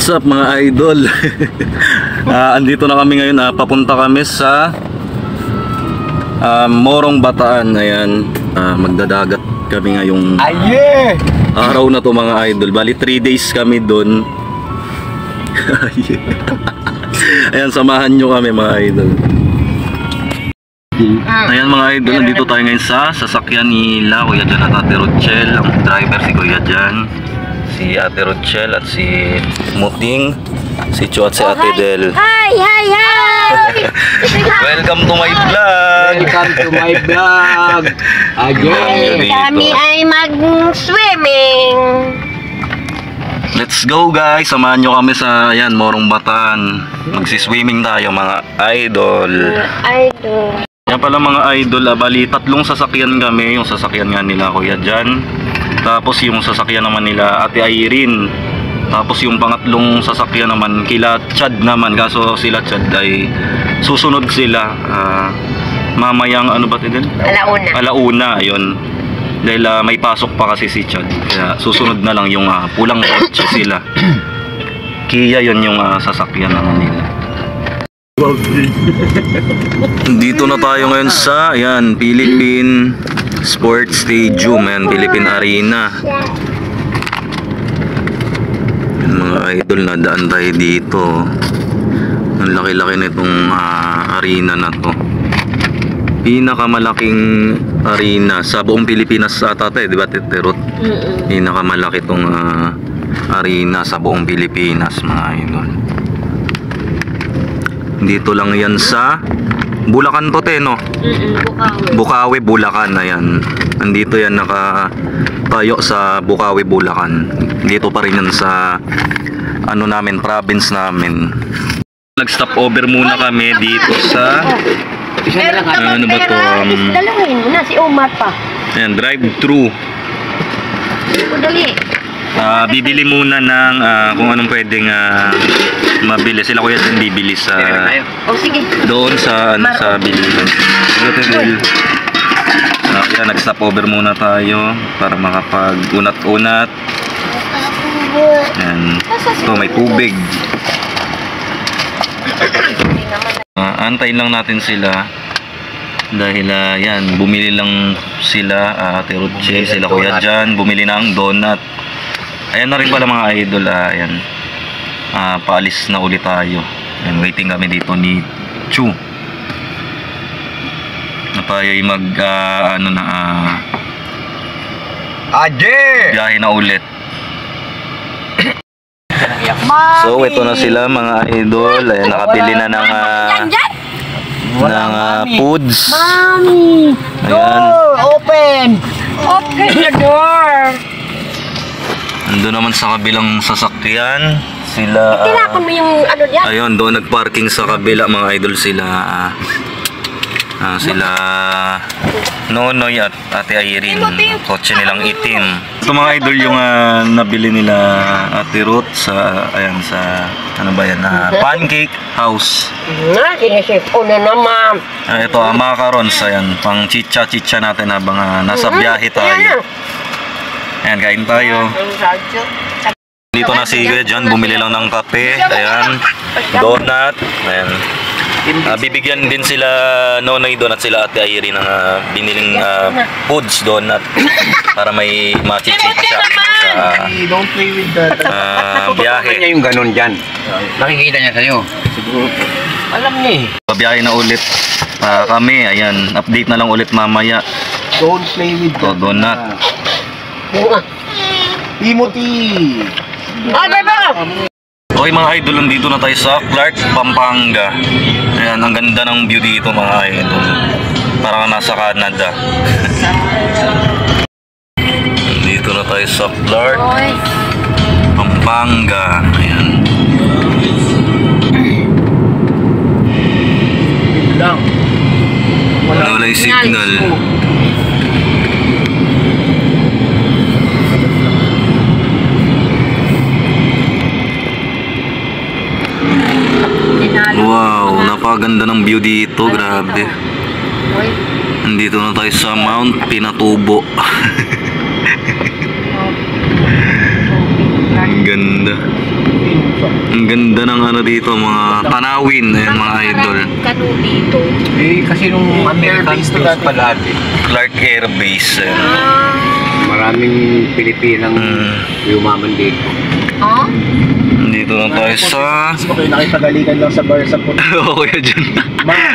What's up mga idol? Andito na kami ngayon, papunta kami sa Morong Bataan. Ayan, magdadagat kami ngayong araw na to mga idol. Bali 3 days kami doon. Ayan, samahan nyo kami mga idol. Ayan mga idol, nandito tayo ngayon sa sasakyan nila Kuya Jan at Ate Rochelle. Ang driver si Kuya Jan, si Ate Rochelle at si Muting, si Chu at si Ate Del. Hi! Welcome to my vlog! Welcome to my vlog! Again! Kami ay mag-swimming! Let's go guys! Samahan nyo kami sa ayan, Morong Bataan. Magsiswimming tayo mga idol. Idol. Yan pala mga idol, bali 3 sasakyan kami. Yung sasakyan nga nila Kuya Jan, tapos yung sasakyan naman nila Ate Irene, tapos yung pangatlong sasakyan naman kila Chad naman. Kaso sila Chad ay susunod sila mamayang ano ba din? Alauna, yun. Dahil may pasok pa kasi si Chad, kaya susunod na lang yung pulang kotse sila. Kia yun yung sasakyan naman nila. Dito na tayo ngayon sa ayan, Philippine Sports Stadium, ayan, Philippine Arena. Ayan, mga idol, nadaan tayo dito. Ang laki-laki nitong arena na to. Pinakamalaking arena sa buong Pilipinas ata tayo, di ba Titerot? Pinakamalaki tong arena sa buong Pilipinas mga idol. Dito lang yan sa Bulacan to no? Bukawi, Bulacan. Ayan, nandito yan nakatayo sa Bukawi, Bulacan. Dito pa rin yan sa ano namin, province namin. Nag-stop over muna kami dito sa ano ba to? Dalawin mo na si Omar pa. Ayan, drive-thru. Dali. Bibili muna ng kung anong pwedeng mabili. Sila Kuya din bibili sa sige. doon sa sa bilihan. Kaya nag-stop over muna tayo para makapag-unat-unat. Ayan. Ito may tubig. Antayin lang natin sila dahil yan, bumili lang sila Ate Roche, sila Kuya Jan, bumili na ang donut. Ayan na rin pala mga idol, ayan. Paalis na ulit tayo. Ayan, waiting kami dito ni Chu. Na tayo ay mag ano na biyahe na ulit. So ito na sila mga idol. Ayan, nakapili na ng foods. Mami! Ayan. Open! Open the door! Ando naman sa kabilang sasakyan sila. Tinapon mo yung ano diyan? Ayun, doon nagparking sa kabila mga idol sila. Sila Nonoy at Ate Irene, kotse nilang itim. Ito mga idol yung nabili nila Ate Ruth sa ayan, sa ano ba yan, Pancake House. Sinisip ko na naman. Ito macarons, ayan, pang chicha natin habang nasa biyahe tayo. Ayan, kain tayo. Dito na si Kuya Jan, bumili lang ng kape. Ayan, donut. Ayan. Bibigyan din sila Nonoy doon at sila Ate Irene ng biniling foods donut para may machichicha sa Don't play with that. biyahe. Niya yung ganun dyan. Nakikita niya sa'yo. Siguro. Alam niya eh. Biyahe na ulit kami. Ayan, update na lang ulit mamaya. Don't play with that. Donut. Timothy! Okay mga idol, nandito na tayo sa Clark, Pampanga. Ayan, ang ganda ng view dito mga idol. Parang nasa Canada. Nandito na tayo sa Clark, Pampanga. Ayan. Wala yung signal. Wow, napakaganda ng view dito, grabe. Nandito na tayo sa Mount Pinatubo. ganda. Ang ganda ng ano dito, mga tanawin. Ayan mga idol. Kano dito. Eh, kasi nung American States pa lahat eh. Clark Air Base. Ayan. Maraming Pilipinang yumaman dito. Ha? Dito na tayo sa... Gusto ko kayo nakipagalikan lang sa bar sa puto Oo, kaya dyan.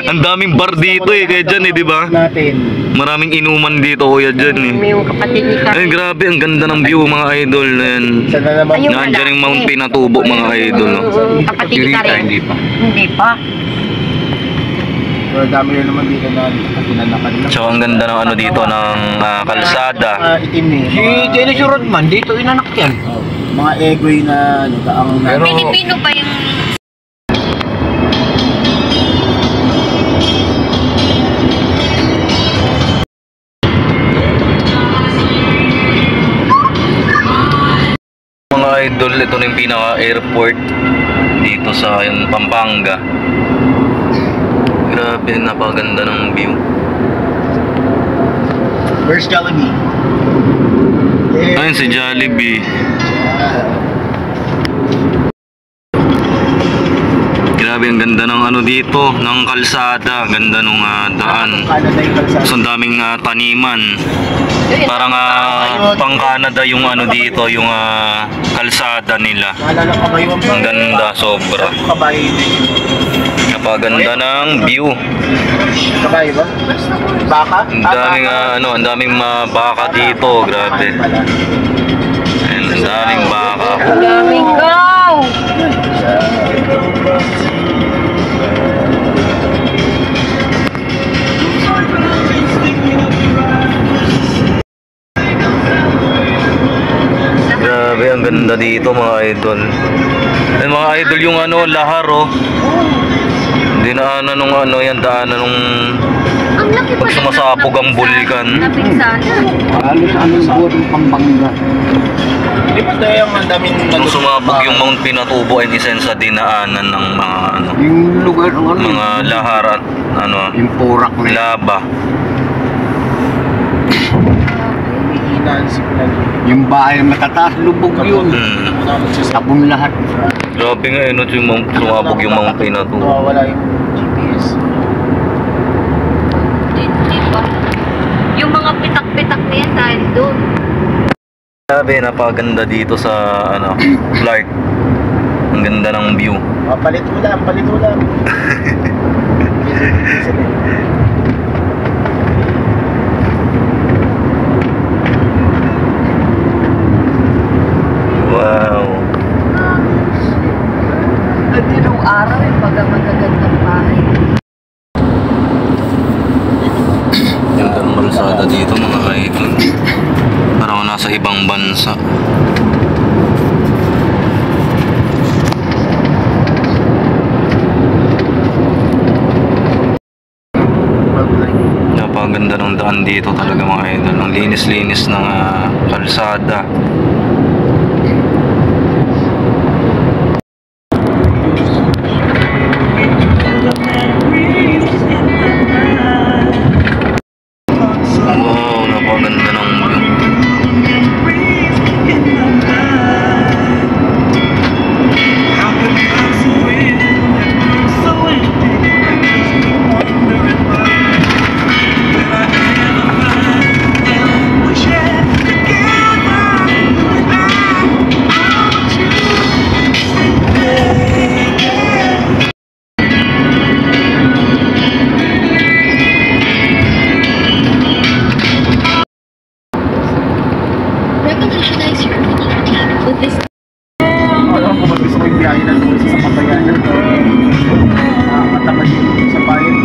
Ang daming bar dito eh, kaya dyan eh, di ba? natin. Maraming inuman dito, kuya dyan eh. May yung kapatid ni Ay, grabe, ang ganda ng view mga idol. Ayan. Sana naman. Ayun. Nandiyan yung Mount Pinatubo mga idol. Oh. Kapatid ni Yurita, Karen. hindi pa. Hindi pa. Pero dami rin naman dito na pinanakan lang. So, ang ganda ng ano dito, ng kalsada. Itim eh. Si Dennis Rodman, dito inanak yan. Mga egoy na ano, ang Pero- Pilipino pa yung... Mga idol, ito na yung pinaka-airport dito sa yung Pampanga. Grabe, napakaganda ng view. Where's Jollibee? Ayun si Jollibee. Grabe, ang ganda ng ano dito, ng kalsada, ganda ng daan. Canada yung kalsada. So, ang daming taniman. Parang pang Canada yung ano dito, yung kalsada nila. Naalala ko ba yung Ang ganda, sobra. kabayo yun? Napaganda ng view. Kabayo ba? Baka? Ang daming ang daming baka dito, grabe. Ayan, ang daming baka. Daming cow! Grabe, ang ganda dito mga idol. Ayan, mga idol, yung ano, lahar oh. Dinaanan nung ano yan, daanan nung Ang laki pag sumasapog ang bulkan. Laping sana. Halos anong buwan ng Pampanga. Di ba tayo yung ang daming Nung sumabog yung Mount Pinatubo ay isa sa dinaanan ng mga ano, Yung lugar ng ano. mga lahar at ano, Yung purak na yan. laba. Yung bahay na matataas, lubog yun. Sabon lahat. Grabe nga yun, yung sumabog yung Mount Pinatubo. Wala yung GPS. Hindi pa. Yung mga pitak-pitak na yan dahil doon. Grabe, napaganda dito sa ano, Clark. Ang ganda ng view. Palit ulam, palit ulam. Wow. At yun araw yung magagandang bahay. Ganda ng kalsada dito mga idol. Parang nasa ibang bansa. Napaganda ng daan dito talaga mga idol. Ang linis-linis ng kalsada. Wow, napaganda ng view. Revolutionize your routine with this Alam ko, gusto ko yung biyahe na doon sa Kabayanan. Matagal yung sa bayan.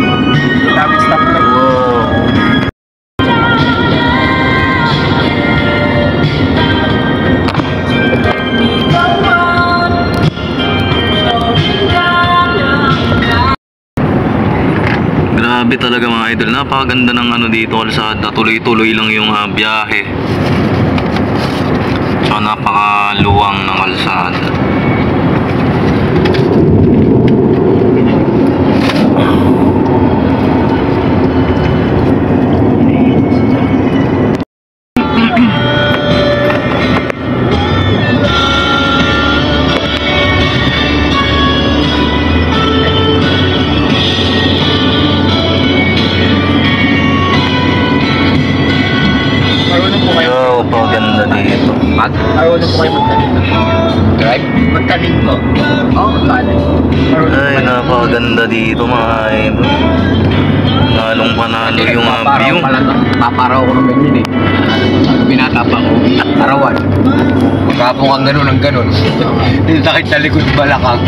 Dami stop na. Wow. Grabe talaga mga idol. Napakaganda ng ano dito, kalsada. Tuloy-tuloy lang yung biyahe. So napakaluwang ng kalsada. truck. Marunong po kayo magtanim. Drive? Magtanim po. Oo, magtanim. Ay, napakaganda dito mga idol. Nalong panalo yung view. Paparaw ko ng ganyan eh. Binata pa ko. Arawan. Magkapong kang ganun ang ganun. Yung sakit sa likod balakang.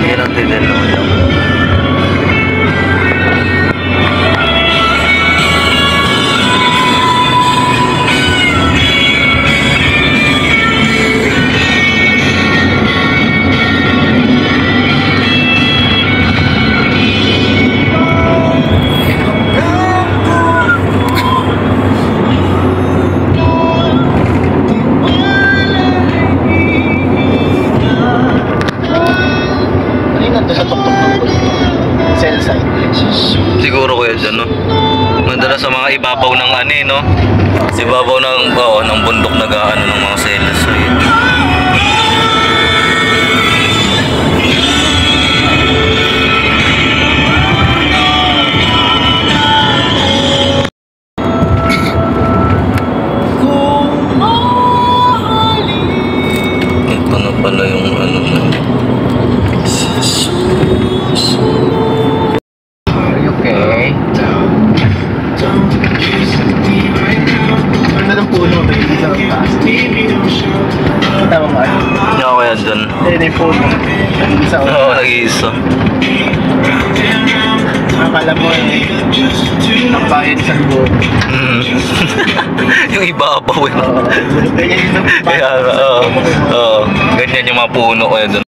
Hirap din din naman yung sa tuktok ng cell site. siguro kuya dyan, no? Madalas sa mga ibabaw ng no? Ibabaw ng bundok nag-aano ng mga selos. Ito na pala yung ano na. Are you okay? Ganda ng puno, may isa ng taas. Tama ba? Hindi ako kaya dyan. Ayun yung puno. Isa Oo, nag-iisa. Akala mo nakabayad sa buwan. Yung ibabaw eh. Ganyan yung Kaya, ganyan yung mga puno kaya dyan.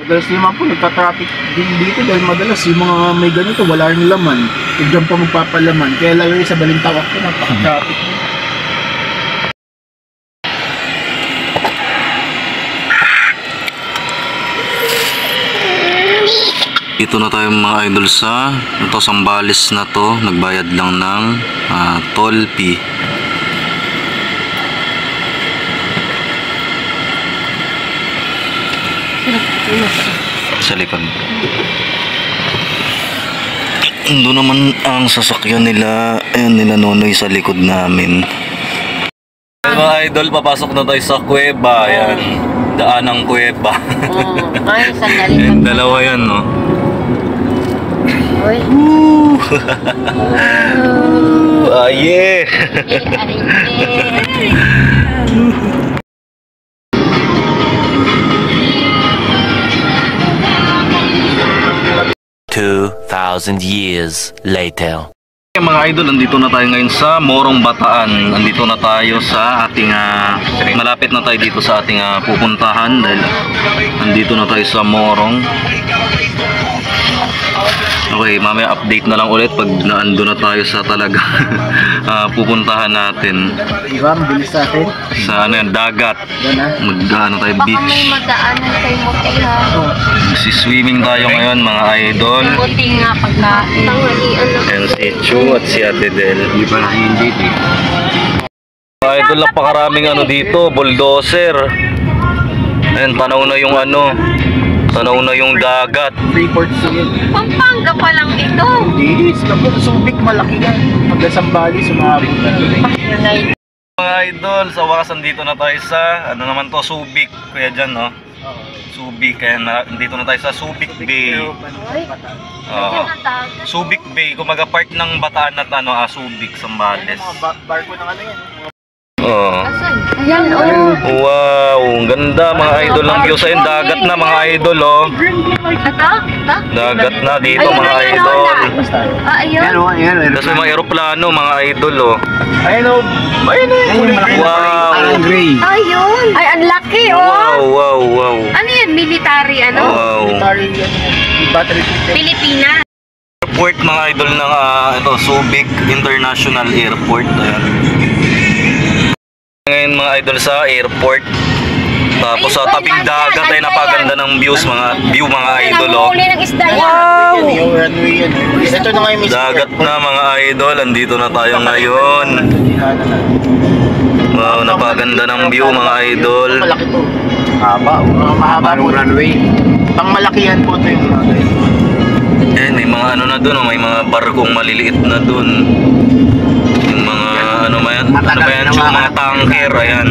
Madalas naman po nagka-traffic din dito dahil madalas yung mga may ganito wala rin laman. Diyan pa magpapalaman. Kaya lalo yung sa Balintawak ko napaka-traffic. Ito na tayo mga idol sa ito Sambales na to. Nagbayad lang ng toll fee. Sa likod. Doon naman ang sasakyan nila. Ayan nila Nonoy sa likod namin. Mga idol, papasok na tayo sa kuweba. Ayan. Daan ng kuweba. Ay, sandali Ayan, dalawa yan, no? Uy. Yeah. 2,000 years later. Mga idol, nandito na tayo ngayon sa Morong Bataan. Nandito na tayo sa ating malapit na tayo dito sa ating pupuntahan dahil nandito na tayo sa Morong. Okay, mamaya update na lang ulit pag naando na tayo sa talaga pupuntahan natin. Diba? Mabilis natin. Sa ano yan, dagat. Mag-ano tayo, Baka may beach. madaanan kay Mote ha. Magsiswimming tayo ngayon mga idol. Buti nga pagkain. Tanghalian na. Ayan si Chu at si Ate Del. Hindi pa nakihindit eh. Mga idol, napakaraming ano dito, bulldozer. Ayan, tanaw na yung ano. Tanaw na yung dagat. Freeport yun. Pampanga pa lang ito. Hindi. Subic malaki yan. Hanggang Sambales, sumabot na doon. Mga idol, sa wakas nandito na tayo sa, ano naman to, Subic. Kuya dyan, no? Subic. Kaya nandito na tayo sa Subic Bay. Oo. Subic Bay. Kumaga part ng Bataan at ano, Subic, Sambales. Barko ng ano yan. Oo. Ayan, oh. Wow, ang ganda mga idol ng view sa dagat na mga idol, oh. Ito? Dagat na dito Ayun, mga ayun, idol. Ayun. Yan o, yan o. Tapos may mga aeroplano mga idol, oh. Ayun o. Ayun o. Wow. Parang gray. Ayun. Ay, ang laki, oh. Wow, wow, wow. Ano yan? Military, ano? Wow. Battery yan. Battery system. Pilipinas. airport mga idol ng ito, Subic International Airport. Ayan. Ngayon mga idol sa airport. Tapos sa tabing dagat ay napaganda ng views mga idol. Oh. Huli ng isda yan. Wow! Yung runway yan. Ito na nga yung Dagat na mga idol, andito na tayo ngayon. Wow, napaganda ng view mga idol. Malaki to. Haba. Mahaba ng runway. Pang malakihan po ito yung mga guys. Eh, may mga ano na dun, oh, may mga barkong maliliit na dun. Yung mga ano ba yan? Ano ba yan? Yung mga tanker, ayan.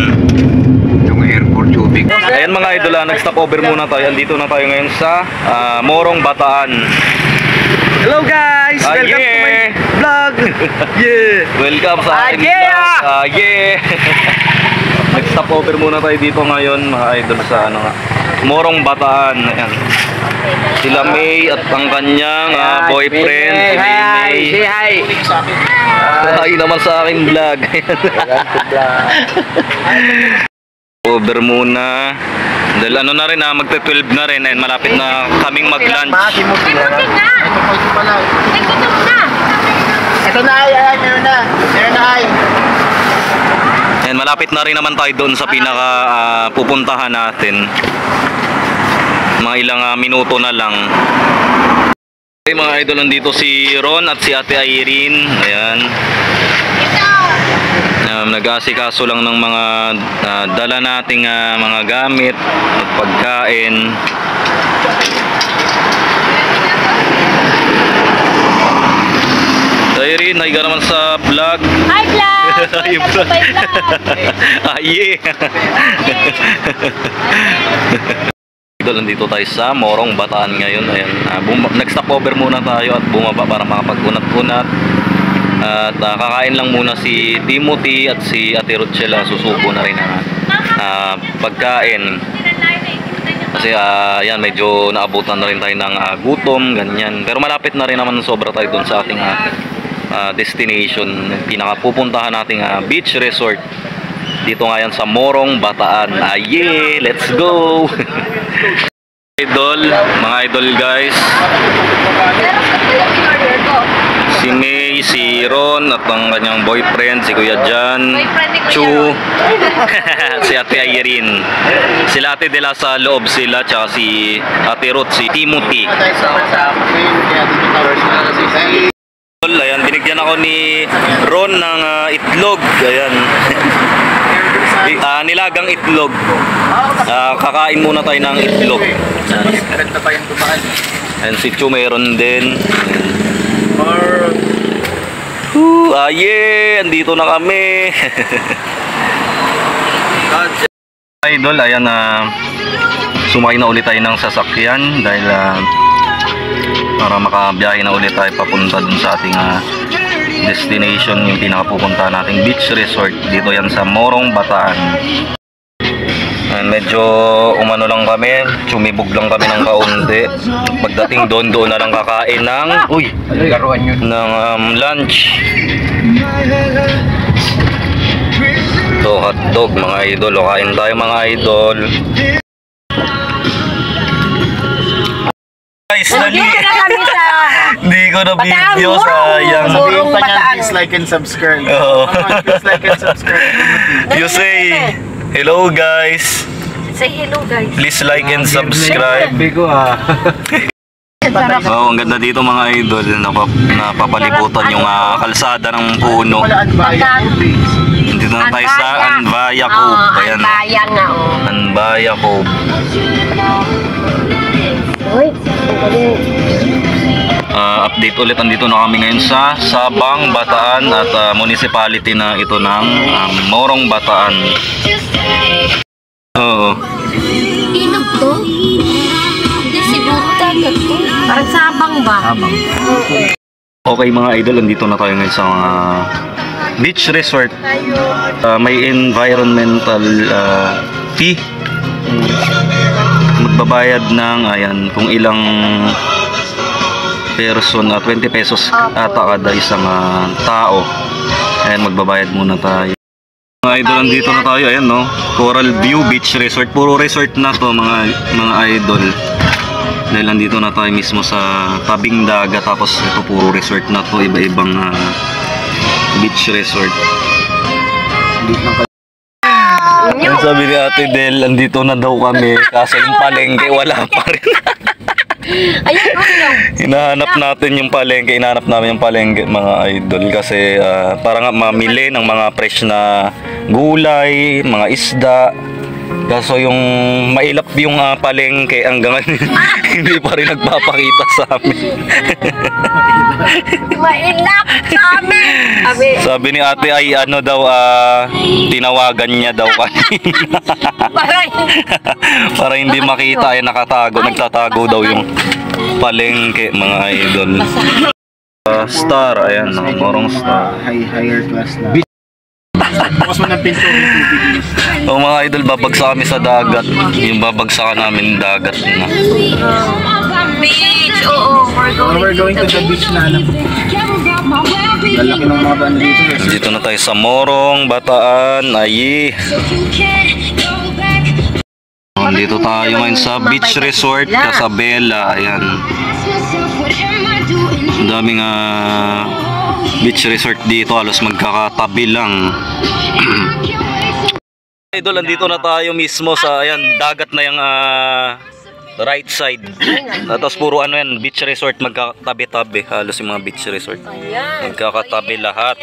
Yung airport Subic. Ayan mga idol, nag-stop over muna tayo. Andito na tayo ngayon sa Morong Bataan. Hello guys! Welcome to my vlog! Yeah! Welcome sa aking vlog. Yeah! Nag-stop over muna tayo dito ngayon mga idol sa ano nga, Morong Bataan. Ayan. Sila May at ang kanyang boyfriend, si May. Say hi! Hi naman sa aking vlog. Over muna. Dahil ano na rin magte-12 na rin. Ayan, malapit na kaming mag-lunch. Maki mo sila. Ito nga. Ito po ito pala. Ay, gutom na. Ito na ay, meron na. Meron na ay. Ayan, malapit na rin naman tayo doon sa pinaka pupuntahan natin. Mga ilang minuto na lang. Okay, mga idol, nandito si Ron at si Ate Irene. Ayan. Nag-aasikaso lang ng mga dala nating mga gamit at pagkain. Irene, hi ka naman sa vlog. Hi, vlog. Hi, vlog. Yeah. Nandito tayo sa Morong Bataan ngayon. Ayan, nag-stop over muna tayo at bumaba para makapag-unat-unat. At kakain lang muna si Timothy at si Ate Rochelle. Susubo na rin ang pagkain. Kasi yan, medyo naabutan na rin tayo ng gutom, ganyan. Pero malapit na rin naman sobra tayo dun sa ating destination. Pinakapupuntahan nating beach resort. Dito nga yan sa Morong Bataan. Yeah, let's go! Idol, mga idol guys. Si May, si Ron at ang kanyang boyfriend, si Kuya Jan, Chu, si Ate Irene. Sila Ate Dela sa loob sila, tsaka si Ate Ruth, si Timothy. Ayan, binigyan ako ni Ron ng itlog. Ayan. Nilagang itlog. Kakain muna tayo ng itlog. Ayan, si Chu mayroon din. Yeah, andito na kami. Idol, ayan, sumakay na ulit tayo ng sasakyan dahil para makabiyahe na ulit tayo papunta dun sa ating destination, yung pinakapupunta nating beach resort. Dito yan sa Morong Bataan. And medyo umano lang kami, sumibog lang kami ng kaunti. Pagdating doon na lang kakain ng lunch. So hotdog mga idol, kain tayo mga idol. Guys, dali. Hindi ko na video, sayang. Sabihin pa niya, please like and subscribe. Oo. Please like and subscribe. You say hello guys. Say hello, guys. Please like and subscribe. Oh, ang ganda dito mga idol. Napapalibutan yung kalsada ng puno. Dito na tayo sa Anbaya Cove. Ayan. Anbaya nga, oh. Anbaya Cove. Update ulit, andito na kami ngayon sa Sabang, Bataan at municipality na ito ng Morong Bataan. Oo. Inog to? Hindi siguro tagat to. Parang Sabang ba? Sabang. Okay mga idol, andito na tayo ngayon sa mga beach resort. May environmental fee. Magbabayad ng ayan kung ilang person, 20 pesos ata kada isang tao. Ayan, magbabayad muna tayo. Mga idol, nandito na tayo. Ayan, no, Coral View Beach Resort. Puro resort na to mga idol. Dahil nandito na tayo mismo sa tabing dagat, tapos ito puro resort na to, iba-ibang beach resort. Ang sabi ni Ate Del, andito na daw kami, kaso yung palengke wala pa rin. Hinahanap natin yung palengke, hinahanap namin yung palengke mga idol, kasi para nga mamili ng mga fresh na gulay, mga isda. Kaso yung mailap yung palengke hanggang hindi pa rin nagpapakita sa amin. Mailap sa amin. Sabi ni Ate ay ano daw, tinawagan niya daw kanina. Para hindi makita ay nakatago, nagtatago daw yung palengke mga idol. Star, ayan, morong star. Higher class na. Bukas mo ng pinto yung tubig. O mga idol, babagsak kami sa dagat. Yung babagsakan namin dagat na. Beach, oo. We're going to the beach na alam. Lalaki ng mga banda dito. Dito na tayo sa Morong, Bataan, Ayi. Dito tayo ngayon sa beach resort, Casabela. Ayan. Ang daming beach resort dito, halos magkakatabi lang. Idol, andito na tayo mismo sa ayan, dagat na yung right side. Tapos puro ano yan, beach resort, magkatabi-tabi. Halos yung mga beach resort magkakatabi lahat.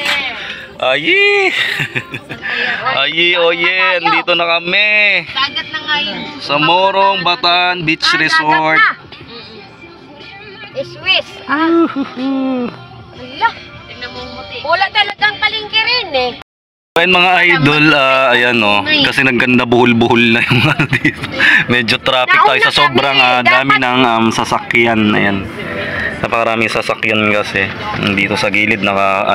Ayi! Ayi, oye, andito na kami Dagat na ngayon. sa Morong, Bataan Beach Resort. Swiss. Ala. Tingnan mo muti. Wala talagang palengke rin eh. Ayan mga idol, ayan o, kasi nagganda buhol-buhol na yung ano dito. Medyo traffic tayo sa sobrang dami ng sasakyan. Ayan, napakaraming sasakyan kasi dito sa gilid naka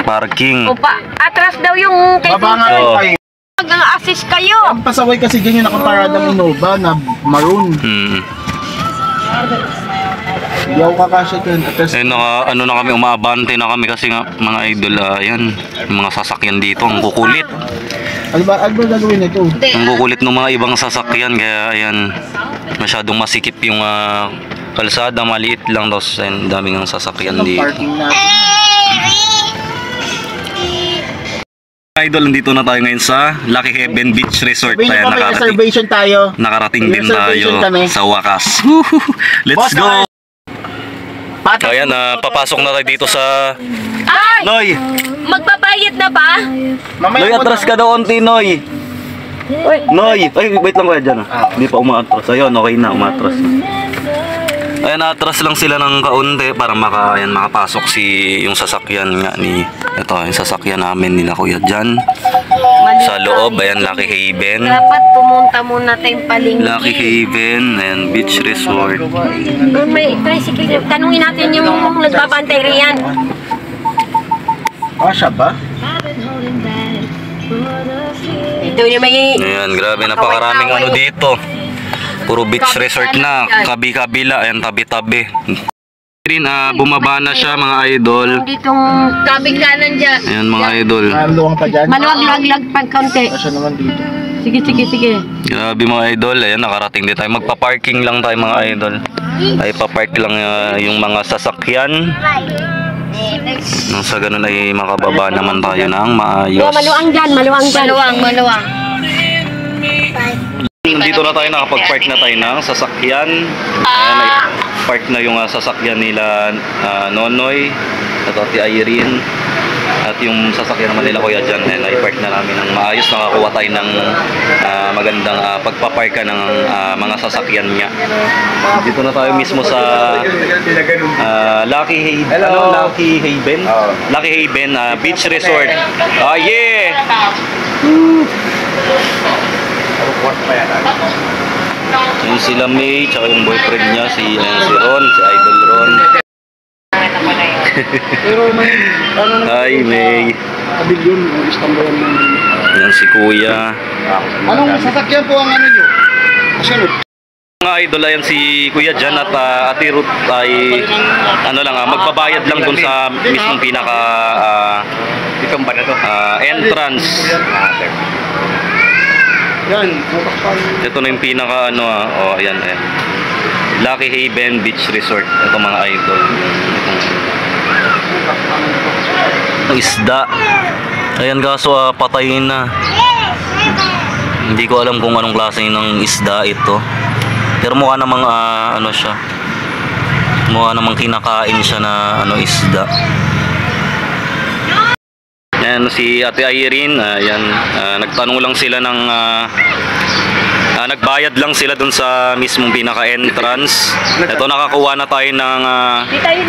parking. Opa, atras daw yung Baba nga Oo. tayo. Mag-assist kayo. Ang pasaway kasi dyan yung nakaparadang Innova na maroon. Hindi ako kakasya dyan. Ayun, ano na kami, umaabante na kami kasi nga mga idol, ayan, yung mga sasakyan dito, ang kukulit. Ano ba gagawin ito? Ang kukulit ng mga ibang sasakyan, kaya ayan, masyadong masikip yung kalsada, maliit lang, tapos ayun, daming ang sasakyan Ang dito. parking natin. Idol, nandito na tayo ngayon sa Lucky Heaven Beach Resort. Sabihin Ayan, ko may reservation tayo. nakarating din Reservation tayo kami. sa wakas. Let's Boss, go! Patak. Ayan, papasok na tayo dito sa... Ay! Noy! Magbabayad na ba? Mamaya Noy, mo atras na. ka daw onti, Noy! Noy! Ay, wait lang kuya dyan. Hindi pa umaatras. Ayun, okay na, umaatras na. Ayan, atras lang sila ng kaunti para makapasok yung sasakyan nga ni... Ito, yung sasakyan namin nila kuya dyan. Sa loob, ayan, Lucky Haven. Dapat pumunta muna tayong palengke. Lucky Haven, ayan, beach resort. May tricycle. Tanungin natin yung nagbabantay riyan. Siya ba? Ito yung may... Ayan, grabe, napakaraming ano dito. Puro beach resort na, kabi-kabila, ayan, tabi-tabi. Rin, bumaba na siya mga idol. Ditong tabing kanan dyan. Ayan mga idol. Maluwang pa dyan. Maluwag-lag pag kaunti. Siya naman dito. Sige. Grabe mga idol, ayan, nakarating din tayo. Magpa-parking lang tayo mga idol. Ay papark lang yung mga sasakyan. Nang sa ganun ay makababa naman tayo ng maayos. Maluwang dyan. Maluwang. Dito na tayo, nakapag-park na tayo ng sasakyan. Ayan, ay park na yung sasakyan nila Nonoy at Ate Irene. At yung sasakyan naman nila Kuya Jan, ay park na namin ng maayos. Nakakuha tayo ng magandang pagpaparka ng mga sasakyan niya. Dito na tayo mismo sa Lucky Haven. Lucky Haven? Lucky Haven Beach Resort. Yeah! Yung sila May, tsaka yung boyfriend niya, si Ron, si Idol Ron. Hi May. Kabig yun, Istanbul naman. Yan si Kuya. Anong sasakyan po ang ano nyo? Kasunod. Mga idol, ayan si Kuya Jan at Ate Ruth ay magbabayad lang dun sa mismong pinaka entrance. Yan, bukas pa. Ito na yung pinaka ano ayan. Lucky Haven Beach Resort. Ito mga idol. Ang isda. Ayan kaso patay na. Hindi ko alam kung anong klase ng isda ito. Pero mukha namang ano siya. Mukha namang kinakain siya na isda. Ayan si Ate Irene, ayan, nagtanong lang sila ng nagbayad lang sila dun sa mismong pinaka-entrance. Ito nakakuha na tayo ng Di tayo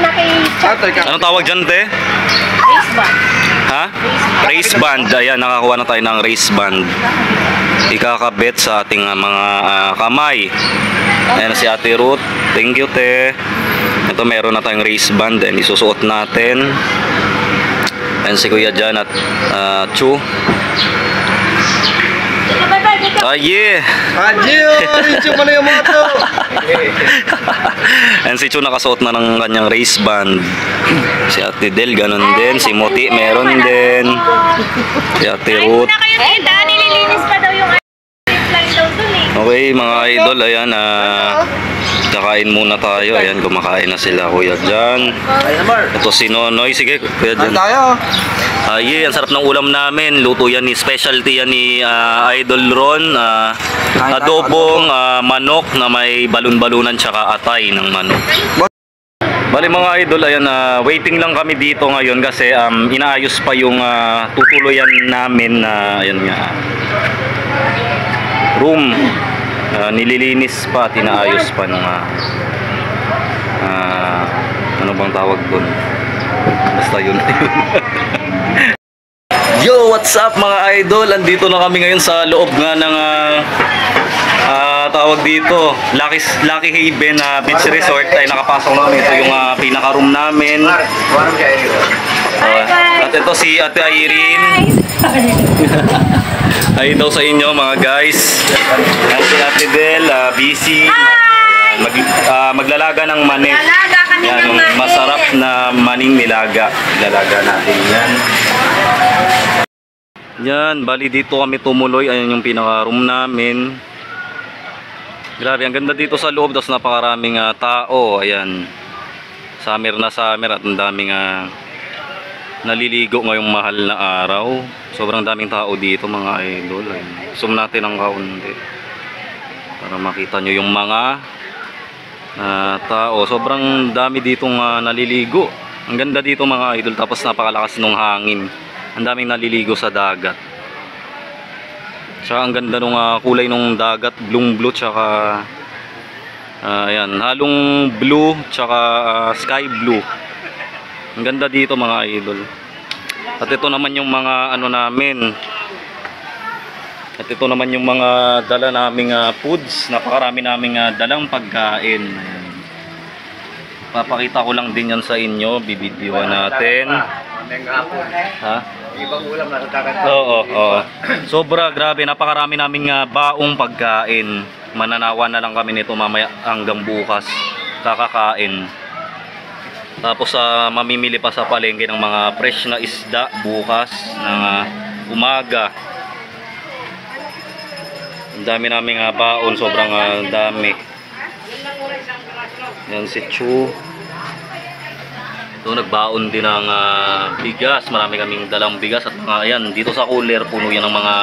anong tawag dyan, te? race band. Ha? Race band. Ayan, nakakuha na tayo ng race band. Ikakabit sa ating mga kamay. Ayan si Ate Ruth. Thank you, te. Ito meron na tayong race band. Then isusuot natin. Ayan si Kuya Jan at Chu. Yeah! Adyo! Yung mo na yung mga to! Ayan si Chu nakasuot na ng kanyang race band. Si Ate Del, ganun din. Si Muti, meron din. Si Ate Ruth. Na kayo tita, nililinis pa daw yung line daw dun eh. Okay mga idol, ayan, kakain muna tayo. Ayan, kumakain na sila Kuya Jan. Ito si Nonoy. Sige Kuya Jan. Tayo! Yeah, ang sarap ng ulam namin. Luto yan ni specialty yan ni Idol Ron. Adobong manok na may balon-balunan tsaka atay ng manok. Bali mga idol, ayan, waiting lang kami dito ngayon kasi inaayos pa yung tutuluyan namin na ayan nga room. Nililinis pa at inaayos pa ng ano bang tawag doon? Basta yun. Yo, what's up mga idol? Andito na kami ngayon sa loob nga ng tawag dito Lucky Haven Beach Resort. Ay nakapasok na kami. Ito yung pinaka-room namin. At ito si Ate Irene. Hi daw sa inyo mga guys. At si Ate Del, busy. Maglalaga ng maning. Yan, yung masarap na maning nilaga. Ilalaga natin yan. Yan, bali dito kami tumuloy. Ayan yung pinaka-room namin. Grabe, ang ganda dito sa loob. Tapos napakaraming tao. Ayan. Summer na summer at ang daming naliligo ngayong mahal na araw. Sobrang daming tao dito mga idol. Ayan. Zoom natin ang kaunti para makita nyo yung mga tao. Sobrang dami ditong naliligo. Ang ganda dito mga idol. Tapos napakalakas ng hangin. Ang daming naliligo sa dagat. Tsaka ang ganda ng kulay ng dagat. Blue tsaka ayan, halong blue tsaka sky blue. Ang ganda dito mga idol. At ito naman yung mga ano namin. At ito naman yung mga dala naming foods. Napakarami naming dalang pagkain. Ayan. Papakita ko lang din yan sa inyo. Bibidyoan natin. Ha? Ibang ulam na sa takat. Oo. Sobra, grabe. Napakarami naming baong pagkain. Mananawa na lang kami nito mamaya hanggang bukas. Kakakain. Tapos mamimili pa sa palengke ng mga fresh na isda bukas ng umaga. Ang dami naming baon, sobrang dami. Yan si Chu. Ito nagbaon din ng bigas. Marami kaming dalang bigas at mga ayan, dito sa cooler puno yan ng mga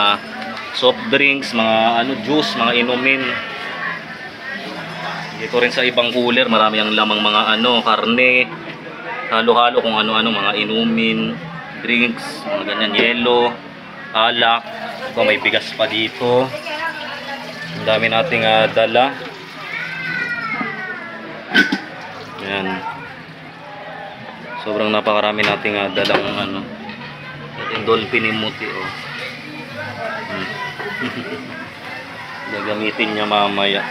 soft drinks, mga juice, mga inumin. Dito rin sa ibang cooler, marami ang lamang mga karne, halo-halo kung ano-ano, mga inumin, drinks, mga ganyan, yelo, alak. Ito may bigas pa dito. Ang dami nating dala. Yan. Sobrang napakarami nating dalang ating dolphin imuti gagamitin niya mamaya.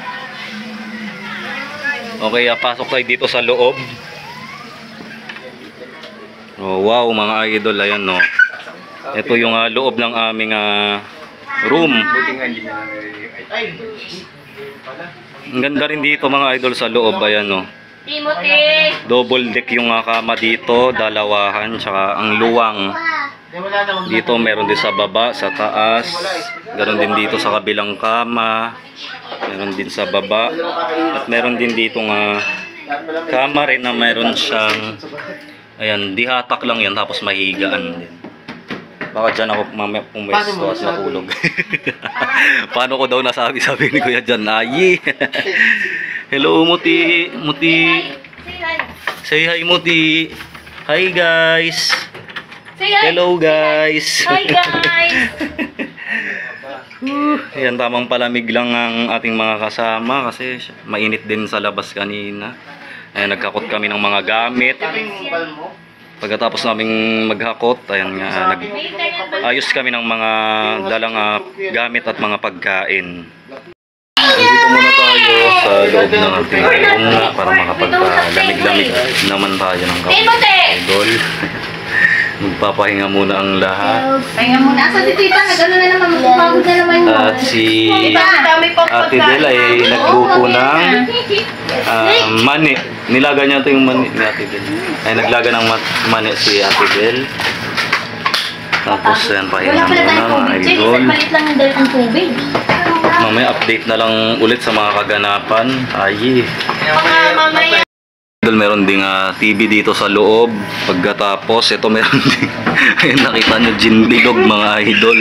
Okay, pasok tayo dito sa loob. Oh, wow mga idol, ayan no. Ito yung loob ng aming room. Ang ganda rin dito mga idol sa loob, ayan no. Timothy! Double deck yung kama dito, dalawahan, tsaka ang luwang. Dito meron din sa baba, sa taas. Ganon din dito sa kabilang kama. Meron din sa baba. At meron din dito nga kama rin na meron siyang, ayan, dihatak lang yan tapos mahigaan din. Baka dyan ako mamaya pumwesto at natulog. Paano ko daw nasabi, sabi ni Kuya Jan, ayi. Hello Muti, Muti. Say hi Muti. Hi guys. Say hi. Hello guys. Hi guys. Ayan, tamang palamig lang ang ating mga kasama kasi mainit din sa labas kanina. Ayan, nagkakot kami ng mga gamit. Pagkatapos naming maghakot, ayan nga, ayos kami ng mga dalang gamit at mga pagkain. Dito muna tayo sa loob ng ating room para makapagpalamig-lamig naman tayo ng idol. Magpapahinga muna ang lahat. Pahinga muna. Asa si Tita? Nag-ano na naman. Magpapagod na naman yun. At si Ate Del ay nagluto ng mani. Nilaga niya ito yung mani ni Ate Del. Ay naglaga ng mani si Ate Del. Tapos yan, pahinga muna mga idol. Palit lang yung dalit ng tubig. Mamaya update na lang ulit sa mga kaganapan. Ay. Mamaya. Idol, meron ding TV dito sa loob. Pagkatapos, ito meron ding ayun, nakita nyo, gin bilog mga idol.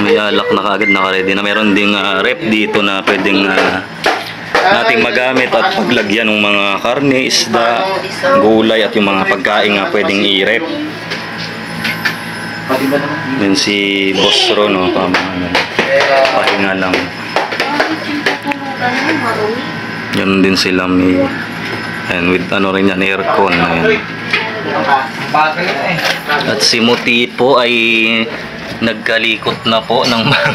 May alak na kaagad naka-ready na. Meron ding rep dito na pwedeng nating magamit at paglagyan ng mga karne, isda, gulay at yung mga pagkain nga pwedeng i-rep. Then si Boss Ron, no, pahinga lang. Yan din sila may and with ano rin yan, aircon. Ayan. At si Muti po ay nagkalikot na po ng mga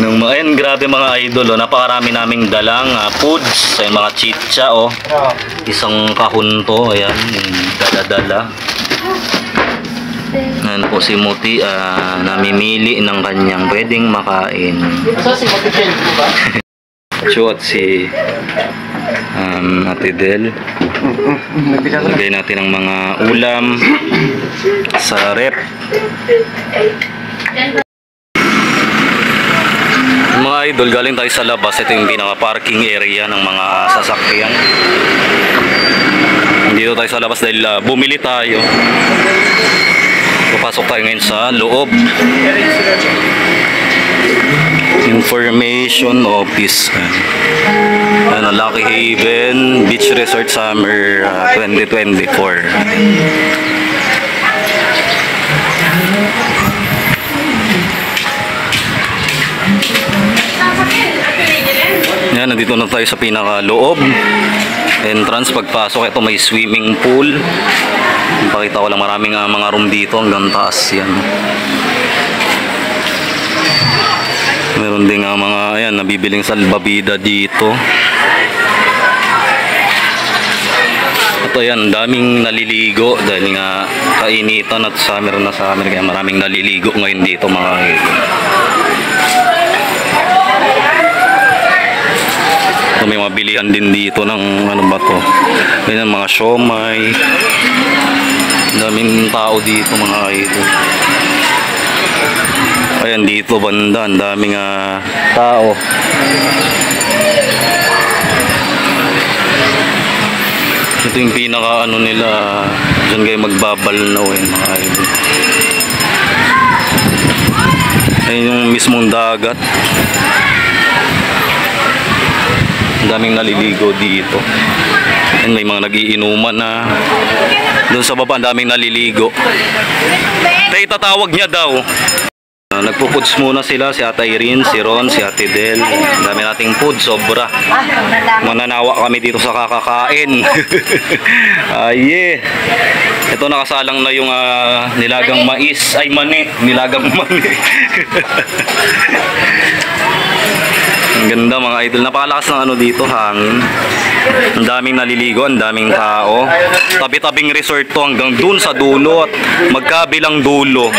ng mga, ayan, grabe mga idol, oh, napakarami naming dalang foods, ay mga chicha, oh. Isang kahon to, ayan, dala-dala. Ayan po si Muti, namimili ng kanyang pwedeng makain. At si Ate Del, lagay natin ang mga ulam sa rep. Mga idol, galing tayo sa labas. Ito yung pinaka parking area ng mga sasakyan. Dito tayo sa labas dahil bumili tayo. Papasok tayo ngayon sa loob. Information Office. Ano, Lucky Haven Beach Resort Summer 2024. Yan, nandito na tayo sa pinaka-loob. Entrance, pagpasok, ito may swimming pool. Pakita ko lang, maraming mga room dito hanggang taas yan. Meron din nga mga, ayan, nabibiling salbabida dito. At ayan, daming naliligo dahil nga kainitan at summer na summer, kaya maraming naliligo ngayon dito mga idol. So, may mabilihan din dito ng ano ba to, ganyan, mga siomay. Daming tao dito mga idol. Ayan, dito banda, ang daming tao. Ito yung pinaka ano nila, dyan kayo magbabalnaw mga idol. Ayun yung mismong dagat. Ang daming naliligo dito. And may mga nagiinuman na. Doon sa baba, ang daming naliligo. Tay, tatawag niya daw. Nagpo-foods muna sila, si Ate Irene, si Ron, si Ate Del. Ang dami nating food, sobra. Mananawa kami dito sa kakakain. Aye. Ito, nakasalang na yung nilagang mais. Ay, mani. Nilagang mani. Ang ganda mga idol. Napakalakas ng ano dito, hangin. Ang daming naliligo, ang daming tao. Tabi-tabing resort to hanggang dun sa dulo at magkabilang dulo.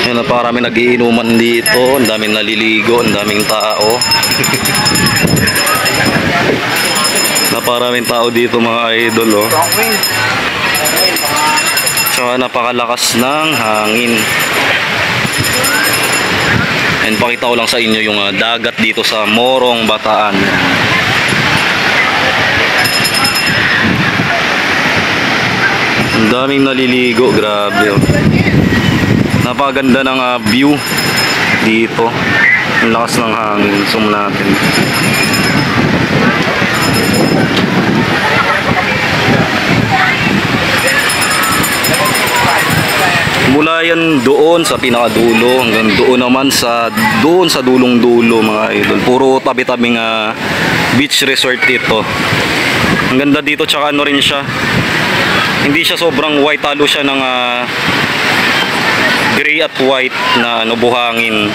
Yan, Napakarami nagiinuman dito, ang daming naliligo, ang daming tao. Naparaming tao dito mga idol, oh. Tsaka napakalakas ng hangin. And pakita ko lang sa inyo yung dagat dito sa Morong, Bataan. Ang daming naliligo, grabe, oh. Napakaganda ng view dito. Ang lakas ng hangin. Zoom natin. Mula yan doon sa pinakadulo hanggang doon naman sa dulong-dulo mga idol. Puro tabi-tabing beach resort dito. Ang ganda dito, tsaka ano rin siya. Hindi siya sobrang white, halo siya ng gray at white na buhangin.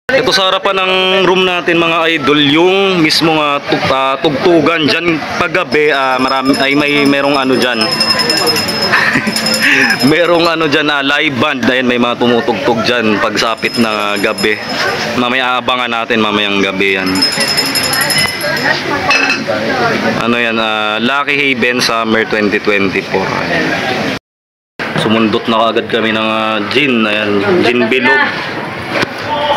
Ito sa harapan ng room natin mga idol, yung mismong tugtugan dyan paggabi, merong ano dyan. Merong ano dyan, live band. Ayan, may mga tumutugtog dyan pagsapit ng gabi. Mamaya abangan natin mamayang gabi yan. Ano yan, Lucky Haven Summer 2024. Ayan. Sumundot na kagad kami ng gin. Ayan, gin bilog.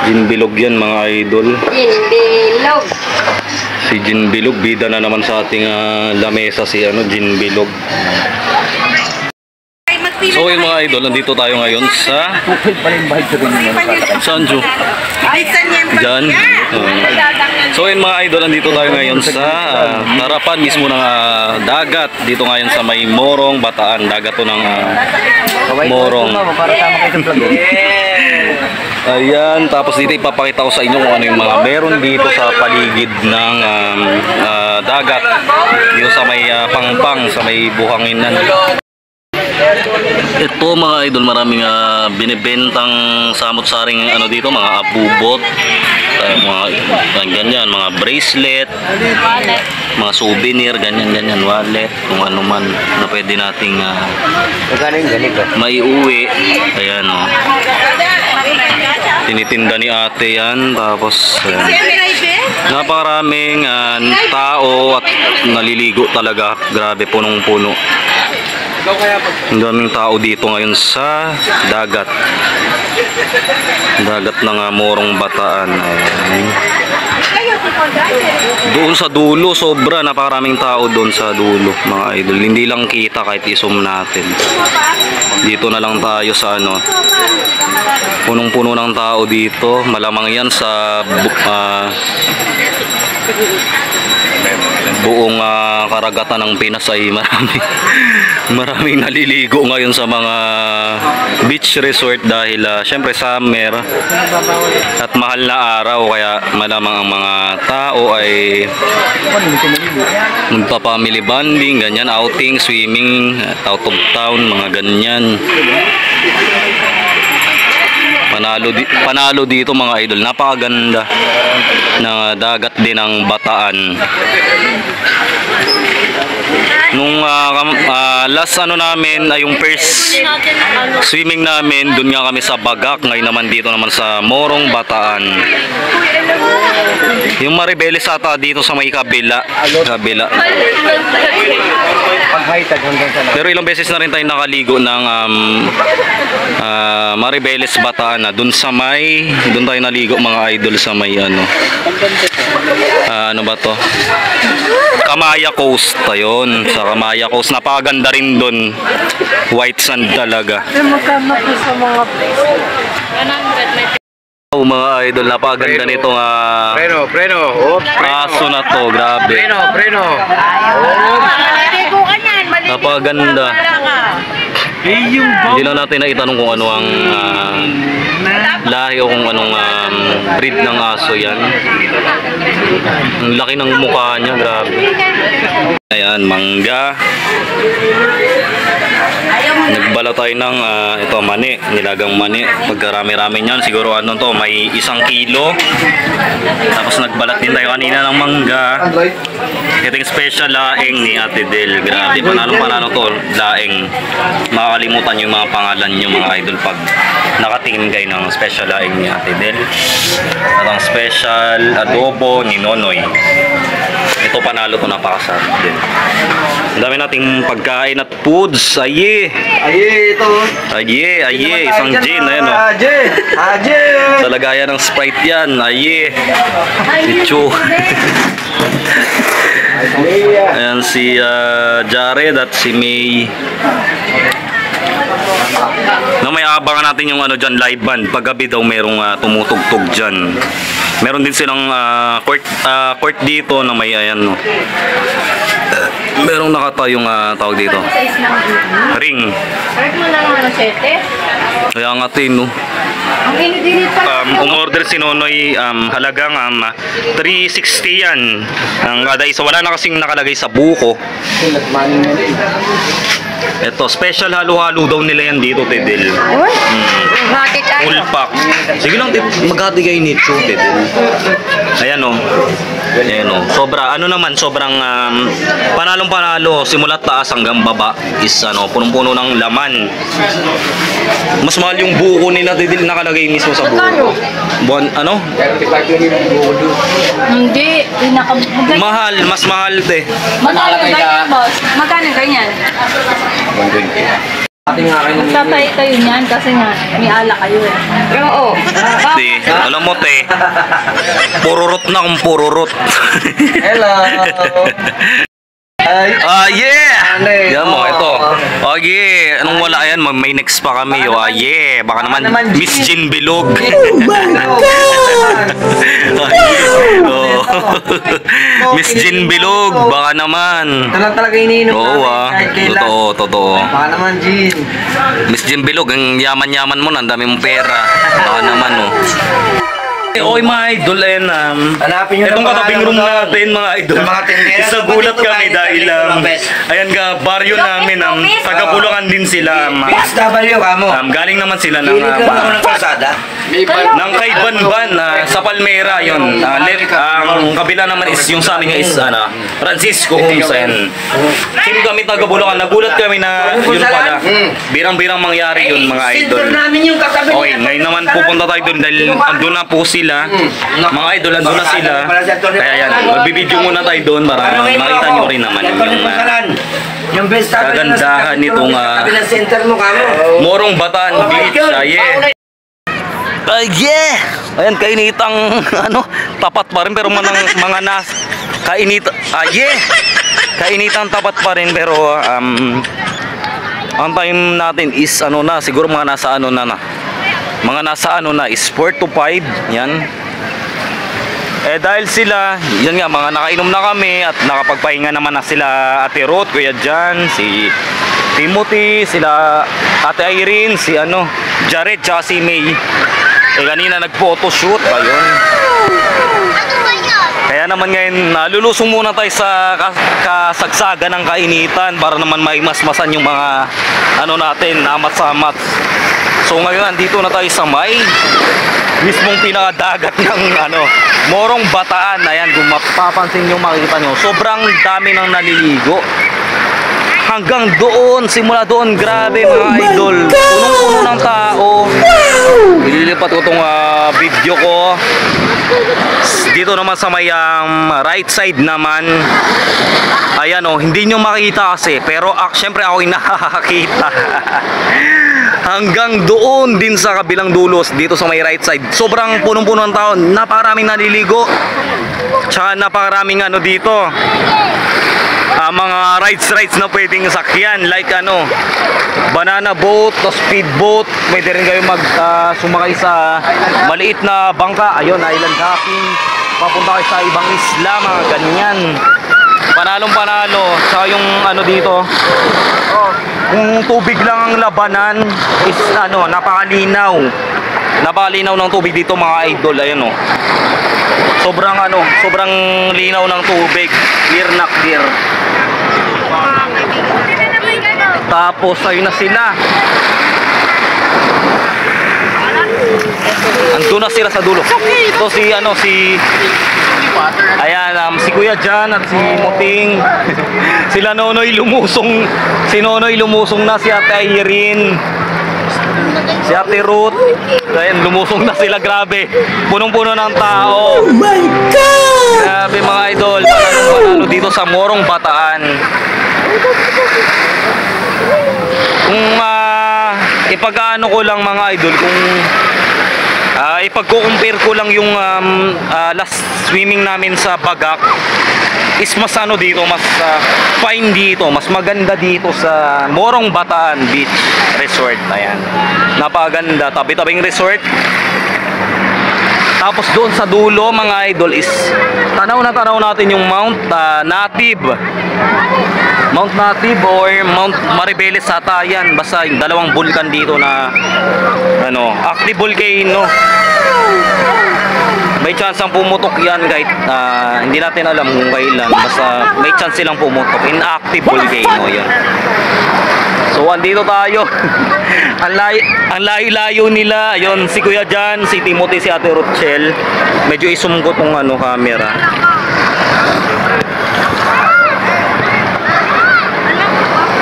Gin bilog yan mga idol. Gin bilog. Si Gin Bilog, bida na naman sa ating lamesa si Gin Bilog. So yung mga idol, nandito tayo ngayon sa Sanju. Diyan. So yung mga idol, nandito tayo ngayon sa harapan mismo ng dagat. Dito ngayon sa may Morong, Bataan. Dagat to ng Morong. Ayan, tapos dito ipapakita ko sa inyo kung ano yung mga meron dito sa paligid ng dagat. Dito sa may pangpang, sa may buhanginan. Ito mga idol, maraming binibentang samot-saring dito, mga abubot, mga ganyan, mga bracelet, mga souvenir, ganyan, wallet, kung ano man na pwede nating maiuwi. Ayan, oh. Tinitinda ni ate yan. Tapos napakaraming tao at naliligo talaga. Grabe, punong-puno. Ang daming tao dito ngayon sa dagat ng Morong, Bataan. Ayan. Doon sa dulo, sobra, napakaraming tao doon sa dulo mga idol. Hindi lang kita kahit i-zoom natin. Dito na lang tayo sa punong-puno ng tao dito. Malamang yan sa buong karagatan ng Pinas ay maraming naliligo ngayon sa mga beach resort dahil syempre summer at mahal na araw, kaya malamang ang mga tao ay magpa-family bonding, ganyan, outing, swimming, out of town, mga ganyan. Panalo dito mga idol, napakaganda ng dagat din ng Bataan. Nung last namin ay yung first swimming namin, dun nga kami sa Bagak. Ngayon naman dito naman sa Morong, Bataan. Yung Maribeles ata dito sa may kabila. Pero ilang beses na rin tayo nakaligo ng Maribeles, Bataan. Dun tayo naligo mga idol sa may ano ba to? Kamaya Coast. Ayun, sa Kamaya Coast. Napakaganda rin dun. White sand talaga. Mga idol, napakaganda nito Preno. aso na to, grabe. Preno. Napakaganda. Hindi lang natin naitanong kung ano ang lahi o kung anong breed ng aso yan. Ang laki ng mukha niya, grabe. Ayan, mangga. Nagbala tayo ng ito mani, nilagang mani. Pagkarami-rami niyan, siguro ano to, may 1 kilo. Tapos nagbalat din tayo kanina ng mangga. Ito yung special laing ni Ate Del. Grabe, panalo to, laing. Makakalimutan yung mga pangalan nyo mga idol pag nakatingin kayo ng special laing ni Ate Del. At ang special adobo ni Nonoy. Ito panalo to, napakasarap din. Ang dami nating pagkain at foods. Aye! Ay, ito. Aye! Isang gin, ayan o. Aje! Sa lagayan ng Sprite yan. Aye! Si Chu. Ayan si Jared at si May. Na may abangan natin yung ano dyan, live band. Paggabi daw merong tumutugtog dyan. Meron din silang court dito na may ayan no. Merong nakatayong tawag dito. Ring. Correct mo lang ano, 7? Kaya nga no. Ang init-init pa. Umorder si Nonoy halagang 360 yan. Ang kada isa, wala na kasing nakalagay sa buko. Ito, special halo-halo daw nila yan dito, Tedel. Hati tayo. Full pack. Sige lang, maghati kayo nito, Tedel. Ayan o. Ayan o. Sobra, ano naman, sobrang panalong-panalo. Simula taas hanggang baba is ano, punong-puno ng laman. Mas mahal yung buko nila, Tedel, nakalagay mismo sa buko. Ano? Hindi. Mahal, mas mahal, te. Magkano ganyan, boss? Magkano ganyan? Ating nga kayo ng Tatay kayo niyan kasi nga may ala kayo eh. Oo. Te, alam mo, te. Pururot na kung pururot. Hello! Ay! Yeah! Yan mo, ito. Okay, anong wala yan? May next pa kami. Yeah, baka naman Miss Jean Bilog. Oh. Miss Jean Bilog, baka naman. Ito lang talaga iniinom Oo kahit kailan. totoo. Baka naman, Jean. Miss Jean Bilog, ang yaman-yaman mo na, ang dami mong pera. Baka naman, oh. Oy mga idol, Hanapin nyo itong na katabing room natin mga idol. Sa mga tindera. Isa gulat kami dahil ayan nga, baryo namin, taga-Bulungan din sila. PSW ka mo. Galing naman sila ng Hindi ka ba ng kalsada? ng kay Banban sa Palmera yun. Ang kabila naman is yung sa amin is Francisco Homes. Sino kami taga-Bulungan, nagulat kami na yun pala. Birang-birang mangyari yun mga idol. Sintor namin yung katabi. Okay, ngayon naman pupunta tayo doon dahil andun na po sila. Mga idol, andun na sila. Kaya yan, magbibideo muna tayo doon para makita nyo rin naman yung best kagandahan nitong kabilang center mo kamo. Morong Bataan Beach. Yeah! Ayan, kainitang tapat pa rin pero mga kainitang tapat pa rin pero ang time natin is siguro mga nasa is 4 to 5 yan. Dahil sila yan nga, mga nakainom na kami at nakapagpahinga naman na sila Ate Ruth, Kuya Jan, si Timothy, sila Ate Irene, si Jared, tsaka si May. Kanina nag-photoshoot ayun. Kaya naman ngayon lulusong muna tayo sa kasagsagan ng kainitan para naman maimasmasan yung mga natin, amat-samat. So ngayon nandito na tayo sa may mismong pinakadagat ng Morong Bataan. Ayan, kung mapapansin nyo, makikita nyo, sobrang dami ng naliligo. Hanggang doon, simula doon, grabe mga idol. Punong-puno ng tao. Ililipat ko itong video ko. Dito naman sa may right side naman. Ayan hindi nyo makita kasi. Pero syempre ako yung nakakakita. Hanggang doon din sa kabilang dulos, dito sa may right side. Sobrang punong-puno ng tao. Napakaraming naliligo. Tsaka napakaraming dito. Mga rides na pwedeng sakyan like banana boat, speed boat, pwede rin kayo sumakay sa maliit na bangka, ayun, island hopping, papunta kayo sa ibang isla, mga ganyan. Panalong panalo. Tsaka yung dito, kung tubig lang ang labanan is napakalinaw ng tubig dito mga idol. Ayun sobrang linaw ng tubig, clear na clear. Tapos ayun na sila. Andun na sila sa dulo. So si Kuya Jan at si Muting. Sila Nonoy lumusong. Si Nonoy lumusong na, si Ate Irene, si Ate Ruth. Ayan, lumusong na sila, grabe. Punong-puno ng tao. Oh my God! Grabe mga idol, panalo dito sa Morong Bataan. Kung ipag-ano ko lang mga idol, kung ipagko-compare ko lang yung last swimming namin sa Bagak, is mas dito, mas fine dito, mas maganda dito sa Morong Bataan Beach Resort. Ayan, napakaganda, tabi-tabing resort. Tapos doon sa dulo mga idol is tanaw natin yung Mount Native or Mount Maribeles ata yan. Basta yung dalawang bulkan dito na active volcano. May chance ang pumutok yan kahit hindi natin alam kung kailan. Basta may chance silang pumutok. Inactive volcano yan. So andito tayo. Ang layo-layo nila. Ayun, si Kuya Jan, si Timothy, si Ate Rochelle. Medyo isum ko tong camera.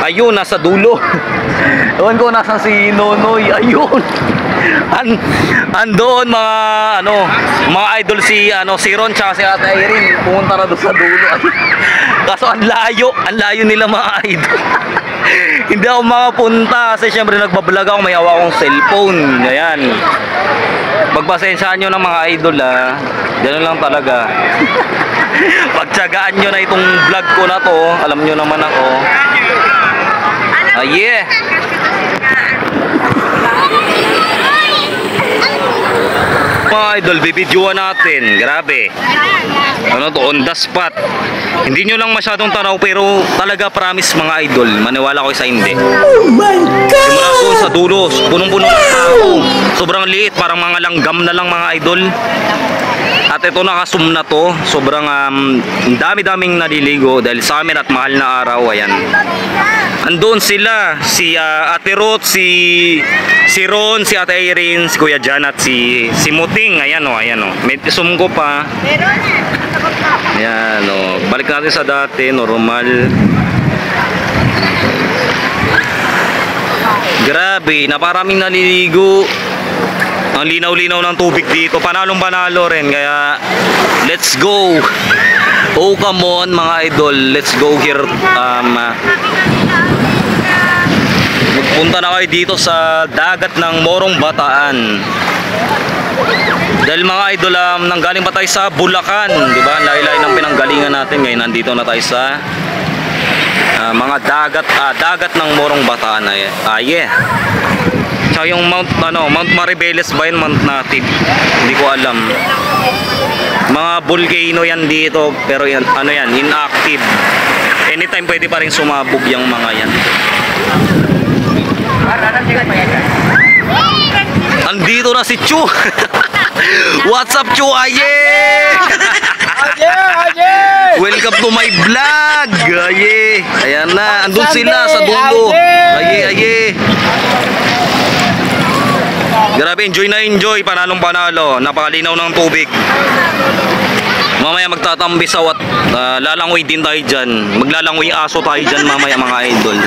Ayun, nasa dulo. Ewan ko nasa si Nonoy. Ayun. Andoon mga idol si Ron tsaka si Ate Irene. Pumunta na doon sa dulo. Kaso ang layo nila mga idol. Hindi ako makapunta kasi syempre nagbablog ako, may hawak akong cellphone. Ayan. Pagpasensyahan nyo ng mga idol Ganun lang talaga. Pagtsagaan nyo na itong vlog ko na to. Alam nyo naman ako. Yeah. Mga idol, bibidyoan natin. Grabe. On the spot. Hindi nyo lang masyadong tanaw pero talaga promise mga idol, maniwala ko sa hindi. Oh my God! Simula doon sa dulo, punong-puno ng tao. Sobrang liit, parang mga langgam na lang mga idol. At ito nakasum na to. Sobrang dami-daming naliligo dahil sa amin at mahal na araw. Ayan. Andun sila, si Ate Ruth, si Ron, si Ate Irene, si Kuya Jan at si Muting. Ayan o. May zoom ko pa. Ayan o. Balik natin sa dati, normal. Grabe, naparaming naliligo. Ang linaw-linaw ng tubig dito. Panalong-panalo rin. Kaya, let's go. Oh, come on mga idol. Let's go here. Magpunta na kayo dito sa dagat ng Morong Bataan. Dahil mga idol, nanggaling pa tayo sa Bulacan, di ba? Layo-layo ng pinanggalingan natin. Ngayon nandito na tayo sa mga dagat ng Morong Bataan. Yeah. Tsaka yung Mount Maribeles ba yun? Mount Native? Hindi ko alam. Mga volcano yan dito, pero yan, inactive. Anytime pwede pa rin sumabog yung mga yan. Andito na si Chu. What's up, Chu? Aye! Welcome to my vlog. Aye. Ayan na, andun sila sa dulo. Aye. Grabe, enjoy na enjoy. Panalong-panalo. Napakalinaw ng tubig. Mamaya magtatambisaw at lalangoy din tayo dyan. Maglalangoy aso tayo dyan mamaya mga idol.